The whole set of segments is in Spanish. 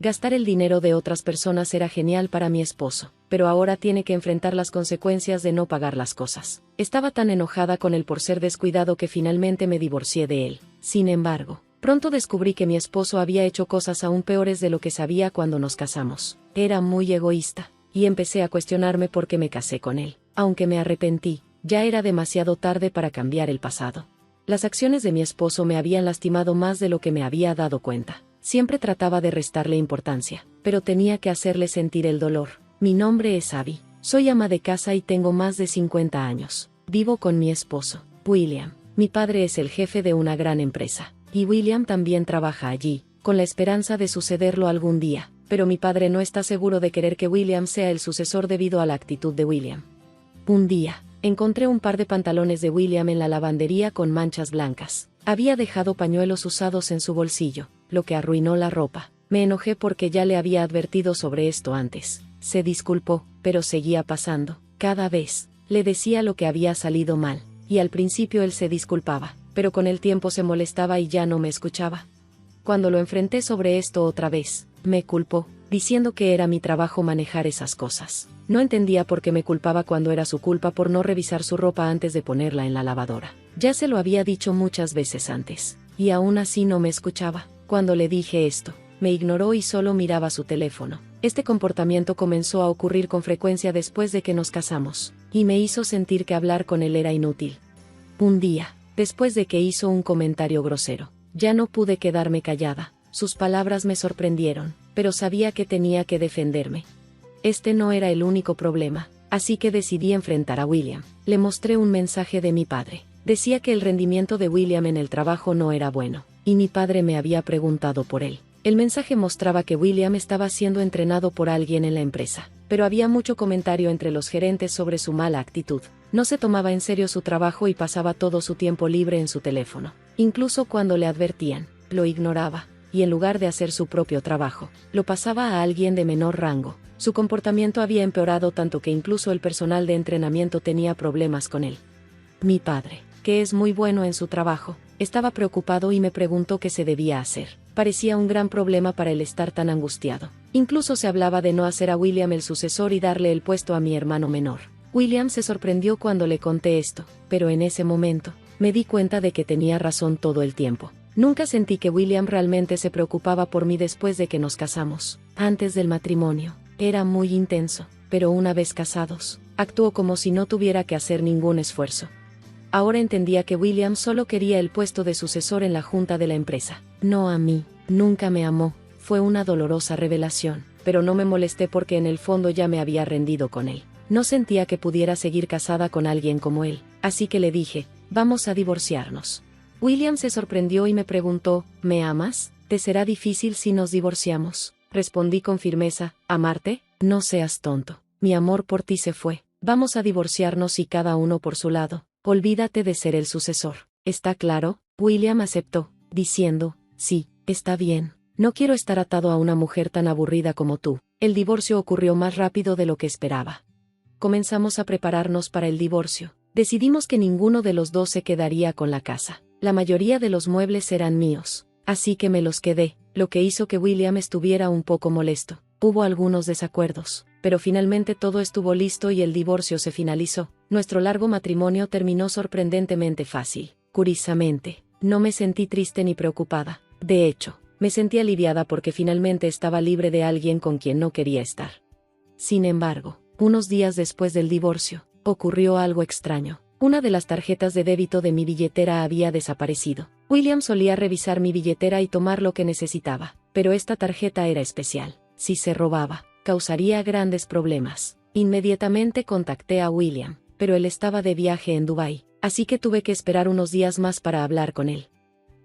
Gastar el dinero de otras personas era genial para mi esposo, pero ahora tiene que enfrentar las consecuencias de no pagar las cosas. Estaba tan enojada con él por ser descuidado que finalmente me divorcié de él. Sin embargo, pronto descubrí que mi esposo había hecho cosas aún peores de lo que sabía cuando nos casamos. Era muy egoísta, y empecé a cuestionarme por qué me casé con él. Aunque me arrepentí, ya era demasiado tarde para cambiar el pasado. Las acciones de mi esposo me habían lastimado más de lo que me había dado cuenta. Siempre trataba de restarle importancia, pero tenía que hacerle sentir el dolor. Mi nombre es Abby. Soy ama de casa y tengo más de 50 años. Vivo con mi esposo, William. Mi padre es el jefe de una gran empresa, y William también trabaja allí, con la esperanza de sucederlo algún día, pero mi padre no está seguro de querer que William sea el sucesor debido a la actitud de William. Un día, encontré un par de pantalones de William en la lavandería con manchas blancas. Había dejado pañuelos usados en su bolsillo, lo que arruinó la ropa. Me enojé porque ya le había advertido sobre esto antes. Se disculpó, pero seguía pasando. Cada vez, le decía lo que había salido mal, y al principio él se disculpaba, pero con el tiempo se molestaba y ya no me escuchaba. Cuando lo enfrenté sobre esto otra vez, me culpó, diciendo que era mi trabajo manejar esas cosas. No entendía por qué me culpaba cuando era su culpa por no revisar su ropa antes de ponerla en la lavadora. Ya se lo había dicho muchas veces antes, y aún así no me escuchaba. Cuando le dije esto, me ignoró y solo miraba su teléfono. Este comportamiento comenzó a ocurrir con frecuencia después de que nos casamos, y me hizo sentir que hablar con él era inútil. Un día, después de que hizo un comentario grosero, ya no pude quedarme callada. Sus palabras me sorprendieron, pero sabía que tenía que defenderme. Este no era el único problema, así que decidí enfrentar a William. Le mostré un mensaje de mi padre. Decía que el rendimiento de William en el trabajo no era bueno, y mi padre me había preguntado por él. El mensaje mostraba que William estaba siendo entrenado por alguien en la empresa, pero había mucho comentario entre los gerentes sobre su mala actitud. No se tomaba en serio su trabajo y pasaba todo su tiempo libre en su teléfono. Incluso cuando le advertían, lo ignoraba, y en lugar de hacer su propio trabajo, lo pasaba a alguien de menor rango. Su comportamiento había empeorado tanto que incluso el personal de entrenamiento tenía problemas con él. Mi padre, que es muy bueno en su trabajo, estaba preocupado y me preguntó qué se debía hacer. Parecía un gran problema para él estar tan angustiado. Incluso se hablaba de no hacer a William el sucesor y darle el puesto a mi hermano menor. William se sorprendió cuando le conté esto, pero en ese momento, me di cuenta de que tenía razón todo el tiempo. Nunca sentí que William realmente se preocupaba por mí después de que nos casamos. Antes del matrimonio, era muy intenso, pero una vez casados, actuó como si no tuviera que hacer ningún esfuerzo. Ahora entendía que William solo quería el puesto de sucesor en la junta de la empresa, no a mí. Nunca me amó. Fue una dolorosa revelación, pero no me molesté porque en el fondo ya me había rendido con él. No sentía que pudiera seguir casada con alguien como él, así que le dije, vamos a divorciarnos. William se sorprendió y me preguntó, ¿me amas? ¿Te será difícil si nos divorciamos? Respondí con firmeza, ¿amarte? No seas tonto. Mi amor por ti se fue. Vamos a divorciarnos y cada uno por su lado. Olvídate de ser el sucesor. ¿Está claro? William aceptó, diciendo, sí, está bien. No quiero estar atado a una mujer tan aburrida como tú. El divorcio ocurrió más rápido de lo que esperaba. Comenzamos a prepararnos para el divorcio. Decidimos que ninguno de los dos se quedaría con la casa. La mayoría de los muebles eran míos, así que me los quedé, lo que hizo que William estuviera un poco molesto. Hubo algunos desacuerdos, pero finalmente todo estuvo listo y el divorcio se finalizó. Nuestro largo matrimonio terminó sorprendentemente fácil. Curiosamente, no me sentí triste ni preocupada. De hecho, me sentí aliviada porque finalmente estaba libre de alguien con quien no quería estar. Sin embargo, unos días después del divorcio, ocurrió algo extraño. Una de las tarjetas de débito de mi billetera había desaparecido. William solía revisar mi billetera y tomar lo que necesitaba, pero esta tarjeta era especial. Si se robaba, causaría grandes problemas. Inmediatamente contacté a William, pero él estaba de viaje en Dubái, así que tuve que esperar unos días más para hablar con él.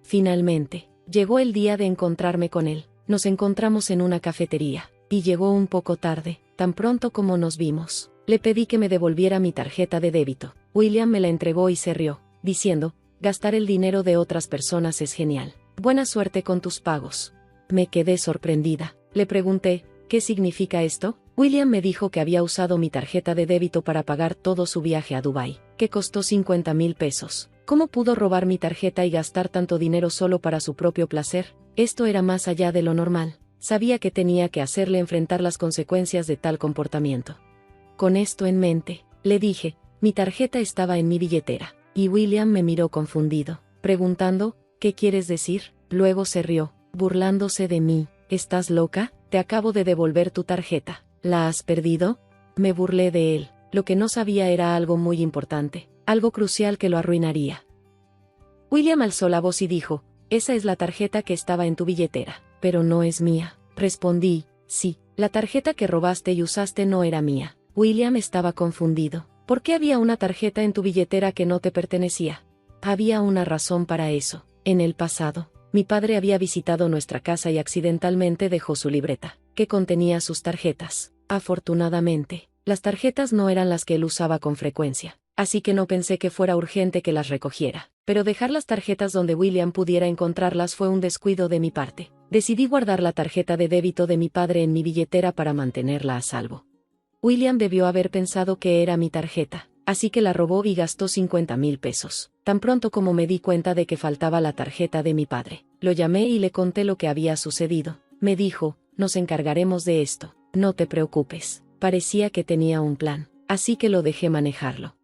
Finalmente, llegó el día de encontrarme con él. Nos encontramos en una cafetería, y llegó un poco tarde. Tan pronto como nos vimos, le pedí que me devolviera mi tarjeta de débito. William me la entregó y se rió, diciendo, gastar el dinero de otras personas es genial. Buena suerte con tus pagos. Me quedé sorprendida. Le pregunté, ¿qué significa esto? William me dijo que había usado mi tarjeta de débito para pagar todo su viaje a Dubái, que costó 50,000 pesos. ¿Cómo pudo robar mi tarjeta y gastar tanto dinero solo para su propio placer? Esto era más allá de lo normal. Sabía que tenía que hacerle enfrentar las consecuencias de tal comportamiento. Con esto en mente, le dije, mi tarjeta estaba en mi billetera, y William me miró confundido, preguntando, ¿qué quieres decir? Luego se rió, burlándose de mí. ¿Estás loca? Te acabo de devolver tu tarjeta. ¿La has perdido? Me burlé de él. Lo que no sabía era algo muy importante, algo crucial que lo arruinaría. William alzó la voz y dijo, esa es la tarjeta que estaba en tu billetera, pero no es mía. Respondí, sí, la tarjeta que robaste y usaste no era mía. William estaba confundido. ¿Por qué había una tarjeta en tu billetera que no te pertenecía? Había una razón para eso. En el pasado, mi padre había visitado nuestra casa y accidentalmente dejó su libreta, que contenía sus tarjetas. Afortunadamente, las tarjetas no eran las que él usaba con frecuencia, así que no pensé que fuera urgente que las recogiera. Pero dejar las tarjetas donde William pudiera encontrarlas fue un descuido de mi parte. Decidí guardar la tarjeta de débito de mi padre en mi billetera para mantenerla a salvo. William debió haber pensado que era mi tarjeta, así que la robó y gastó 50,000 pesos. Tan pronto como me di cuenta de que faltaba la tarjeta de mi padre, lo llamé y le conté lo que había sucedido. Me dijo, nos encargaremos de esto, no te preocupes. Parecía que tenía un plan, así que lo dejé manejarlo.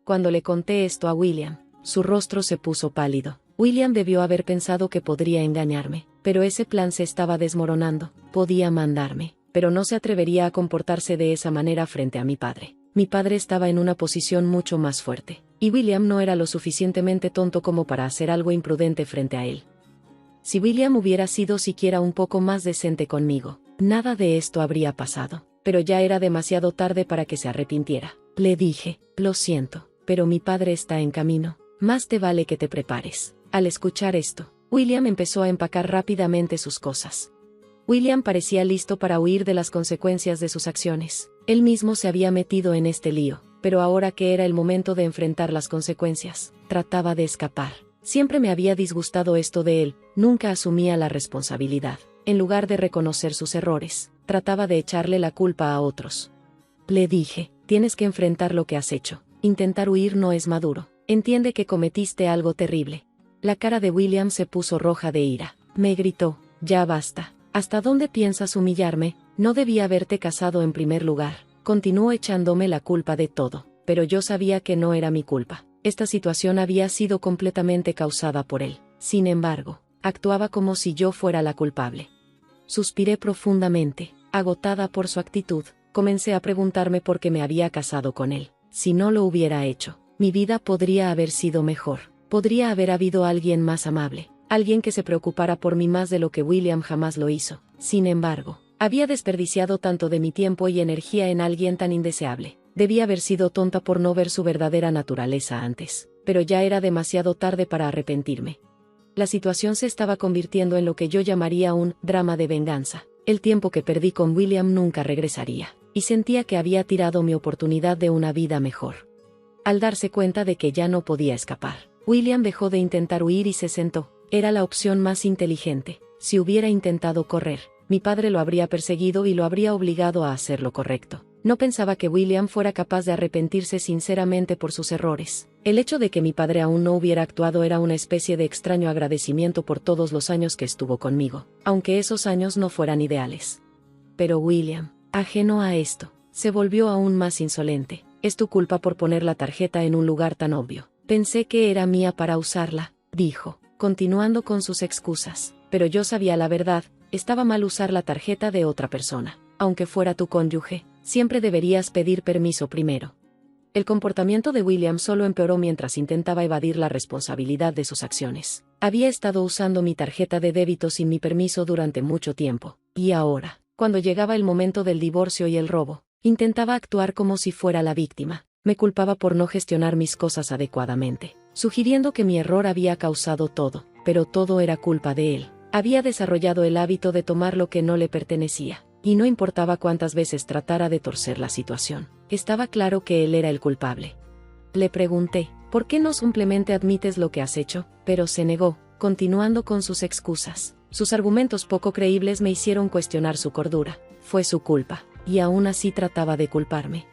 Cuando le conté esto a William, su rostro se puso pálido. William debió haber pensado que podría engañarme, pero ese plan se estaba desmoronando. Podía mandarme, pero no se atrevería a comportarse de esa manera frente a mi padre. Mi padre estaba en una posición mucho más fuerte, y William no era lo suficientemente tonto como para hacer algo imprudente frente a él. Si William hubiera sido siquiera un poco más decente conmigo, nada de esto habría pasado, pero ya era demasiado tarde para que se arrepintiera. Le dije, lo siento, pero mi padre está en camino, más te vale que te prepares. Al escuchar esto, William empezó a empacar rápidamente sus cosas. William parecía listo para huir de las consecuencias de sus acciones. Él mismo se había metido en este lío, pero ahora que era el momento de enfrentar las consecuencias, trataba de escapar. Siempre me había disgustado esto de él, nunca asumía la responsabilidad. En lugar de reconocer sus errores, trataba de echarle la culpa a otros. Le dije, tienes que enfrentar lo que has hecho. Intentar huir no es maduro. Entiende que cometiste algo terrible. La cara de William se puso roja de ira. Me gritó, ya basta. ¿Hasta dónde piensas humillarme? No debía haberte casado en primer lugar. Continuó echándome la culpa de todo, pero yo sabía que no era mi culpa. Esta situación había sido completamente causada por él. Sin embargo, actuaba como si yo fuera la culpable. Suspiré profundamente, agotada por su actitud. Comencé a preguntarme por qué me había casado con él. Si no lo hubiera hecho, mi vida podría haber sido mejor. Podría haber habido alguien más amable, alguien que se preocupara por mí más de lo que William jamás lo hizo. Sin embargo, había desperdiciado tanto de mi tiempo y energía en alguien tan indeseable. Debía haber sido tonta por no ver su verdadera naturaleza antes, pero ya era demasiado tarde para arrepentirme. La situación se estaba convirtiendo en lo que yo llamaría un drama de venganza. El tiempo que perdí con William nunca regresaría, y sentía que había tirado mi oportunidad de una vida mejor. Al darse cuenta de que ya no podía escapar, William dejó de intentar huir y se sentó. Era la opción más inteligente. Si hubiera intentado correr, mi padre lo habría perseguido y lo habría obligado a hacer lo correcto. No pensaba que William fuera capaz de arrepentirse sinceramente por sus errores. El hecho de que mi padre aún no hubiera actuado era una especie de extraño agradecimiento por todos los años que estuvo conmigo, aunque esos años no fueran ideales. Pero William, ajeno a esto, se volvió aún más insolente. Es tu culpa por poner la tarjeta en un lugar tan obvio. Pensé que era mía para usarla, dijo, continuando con sus excusas. Pero yo sabía la verdad, estaba mal usar la tarjeta de otra persona. Aunque fuera tu cónyuge, siempre deberías pedir permiso primero. El comportamiento de William solo empeoró mientras intentaba evadir la responsabilidad de sus acciones. Había estado usando mi tarjeta de débito sin mi permiso durante mucho tiempo, y ahora, cuando llegaba el momento del divorcio y el robo, intentaba actuar como si fuera la víctima. Me culpaba por no gestionar mis cosas adecuadamente, sugiriendo que mi error había causado todo, pero todo era culpa de él. Había desarrollado el hábito de tomar lo que no le pertenecía, y no importaba cuántas veces tratara de torcer la situación, estaba claro que él era el culpable. Le pregunté, ¿por qué no simplemente admites lo que has hecho? Pero se negó, continuando con sus excusas. Sus argumentos poco creíbles me hicieron cuestionar su cordura. Fue su culpa, y aún así trataba de culparme.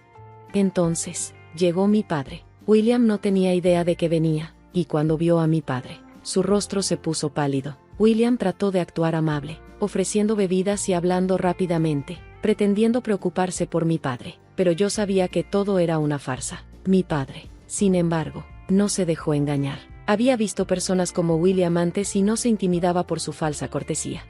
Entonces, llegó mi padre. William no tenía idea de que venía, y cuando vio a mi padre, su rostro se puso pálido. William trató de actuar amable, ofreciendo bebidas y hablando rápidamente, pretendiendo preocuparse por mi padre. Pero yo sabía que todo era una farsa. Mi padre, sin embargo, no se dejó engañar. Había visto personas como William antes y no se intimidaba por su falsa cortesía.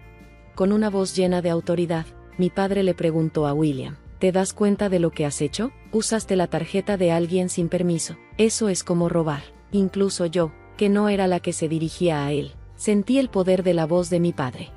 Con una voz llena de autoridad, mi padre le preguntó a William: ¿te das cuenta de lo que has hecho? Usaste la tarjeta de alguien sin permiso. Eso es como robar. Incluso yo, que no era la que se dirigía a él, sentí el poder de la voz de mi padre.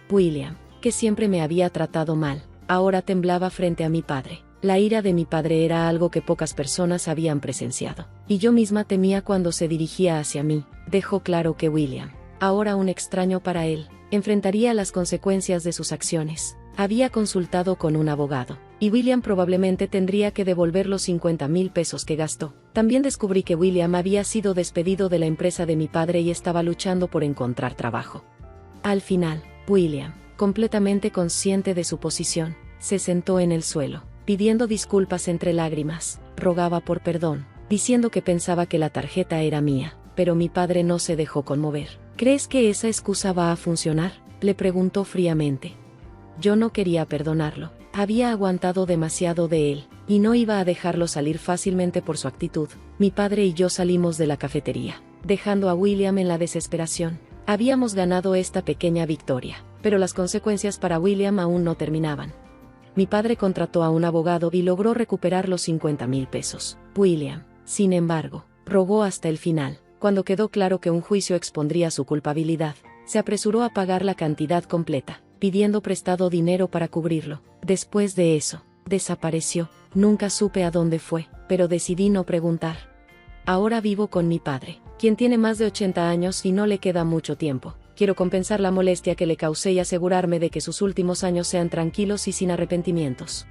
William, que siempre me había tratado mal, ahora temblaba frente a mi padre. La ira de mi padre era algo que pocas personas habían presenciado, y yo misma temía cuando se dirigía hacia mí. Dejó claro que William, ahora un extraño para él, enfrentaría las consecuencias de sus acciones. Había consultado con un abogado, y William probablemente tendría que devolver los 50,000 pesos que gastó. También descubrí que William había sido despedido de la empresa de mi padre y estaba luchando por encontrar trabajo. Al final, William, completamente consciente de su posición, se sentó en el suelo, pidiendo disculpas entre lágrimas. Rogaba por perdón, diciendo que pensaba que la tarjeta era mía, pero mi padre no se dejó conmover. ¿Crees que esa excusa va a funcionar?, le preguntó fríamente. Yo no quería perdonarlo. Había aguantado demasiado de él, y no iba a dejarlo salir fácilmente por su actitud. Mi padre y yo salimos de la cafetería, dejando a William en la desesperación. Habíamos ganado esta pequeña victoria, pero las consecuencias para William aún no terminaban. Mi padre contrató a un abogado y logró recuperar los 50,000 pesos. William, sin embargo, rogó hasta el final. Cuando quedó claro que un juicio expondría su culpabilidad, se apresuró a pagar la cantidad completa, pidiendo prestado dinero para cubrirlo. Después de eso, desapareció. Nunca supe a dónde fue, pero decidí no preguntar. Ahora vivo con mi padre, quien tiene más de 80 años y no le queda mucho tiempo. Quiero compensar la molestia que le causé y asegurarme de que sus últimos años sean tranquilos y sin arrepentimientos.